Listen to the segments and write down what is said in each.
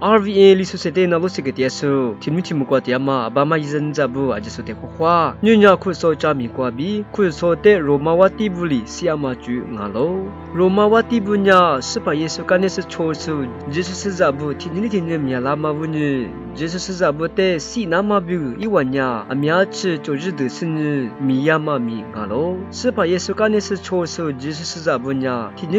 RVA 里说的那罗些个点数，听没听没过点嘛？爸妈一人在不，还是说的话，女伢可说家米过比，可说的罗马瓦地布里西亚马就俺喽。罗马瓦地布伢是把耶稣干的是错数，耶稣是在不听米拉马乌女，耶稣是在不的西那马比一万伢，阿米亚吃就日的是女米亚马米俺喽。是把耶稣干的是错数，耶稣是在不伢听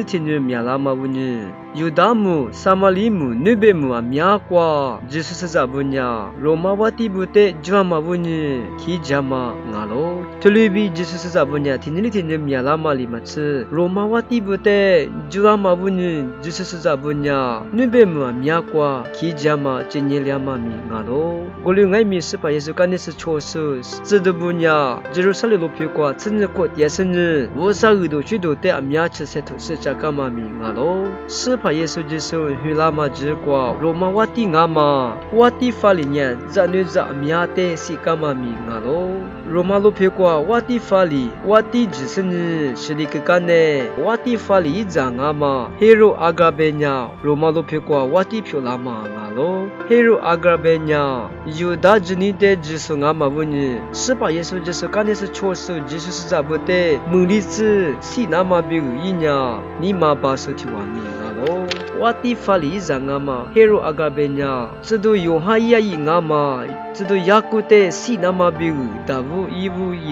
米拉马乌女，犹大姆、撒玛利姆、尼贝姆阿。米过，耶稣是在不呢？罗马瓦地不得，就嘛不呢？去家嘛，俺喽。这里比耶稣是在不呢？天米拉马里嘛吃，罗马瓦地不得，就嘛不呢？耶稣是在不呢？尼贝姆阿米过，去家嘛，今年两嘛米俺喽。我留爱米是把耶稣干的是错事，知道不呢？耶路撒冷路皮过，真日过夜生日，我啥耳朵许多的阿米吃些头是加干嘛米俺喽？是把耶稣去拉嘛之过。罗马瓦蒂阿玛，瓦蒂法里年，咱女在米亚的西干嘛米阿喽？罗马路皮过瓦蒂法里，瓦蒂只是呢，是里个干呢？瓦蒂法里一张阿玛，黑罗阿嘎贝鸟，罗马路皮过瓦蒂皮拉玛阿喽？黑罗阿嘎贝鸟，犹大之尼的只是阿玛不呢？是把耶稣就是干的是错事，只是是咋不的？蒙里子西那玛比一鸟，你妈把手提完米阿喽？瓦蒂法里一张阿玛，黑罗阿嘎贝鸟，这都有哈伊亚伊阿玛，这都雅古的西那玛比达乌伊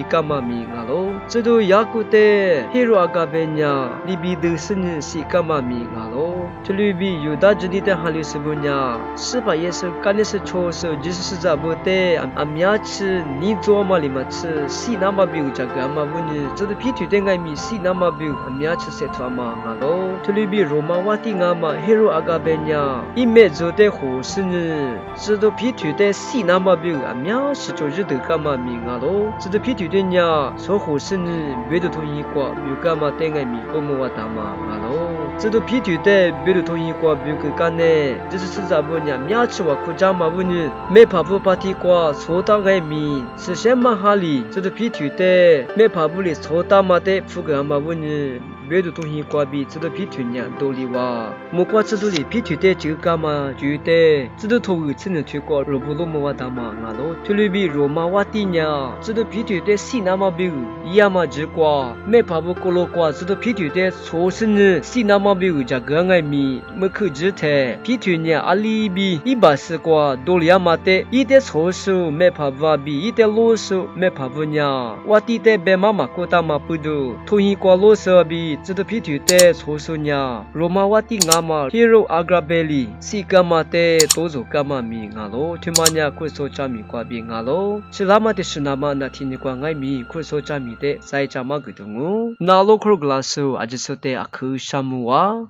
干嘛米阿喽？这都雅古的黑罗阿嘎贝鸟，里比德森人西干嘛米阿喽？这里比犹大之地的哈里斯布鸟，是把耶稣干的是错事，就是是咋不的？阿米亚吃你做嘛里嘛吃西那玛比这个阿玛不呢？这都皮土的爱米西那玛比阿米亚吃些托嘛阿喽？这里比罗马瓦蒂阿玛黑罗阿嘎贝鸟，一面做的好事呢，这都皮土的西那玛比阿米亚是做日的干嘛米阿喽？这都皮土的鸟做好事呢，别的同意过，别干嘛的爱米我们话大嘛阿喽？这都皮土的别的同意过，别个干呢，这是咋不呢？米亚吃话苦家嘛不呢？没怕不怕提过，错当爱米是什么哈里？这都皮土的没怕不里错当嘛的，不个嘛不呢？别的东西过比这都皮土呢，道理哇，莫过这都里皮土的这个干嘛？觉得这都头只能推过，罗布罗莫瓦达嘛，俺喽，这里比罗马瓦蒂呢，这都皮土的西那么比一样嘛只过，没怕不过路过，这都皮土的错是呢，西那么比这个爱米，没可知的皮土呢，阿里比一把是过，道理嘛的，一点错数没怕不比，一点啰嗦没怕不呢，瓦蒂的白妈妈过大嘛不多，同意过啰嗦比。这都皮土的错数呢，罗马瓦蒂阿玛，黑罗阿嘎贝里，西干嘛的多做干嘛米阿喽，听嘛呢可说家米瓜比阿喽，是拉玛的是那么那听你瓜爱米可说家米的在家嘛个东哦，那罗克格拉苏阿只说的阿克沙姆哇。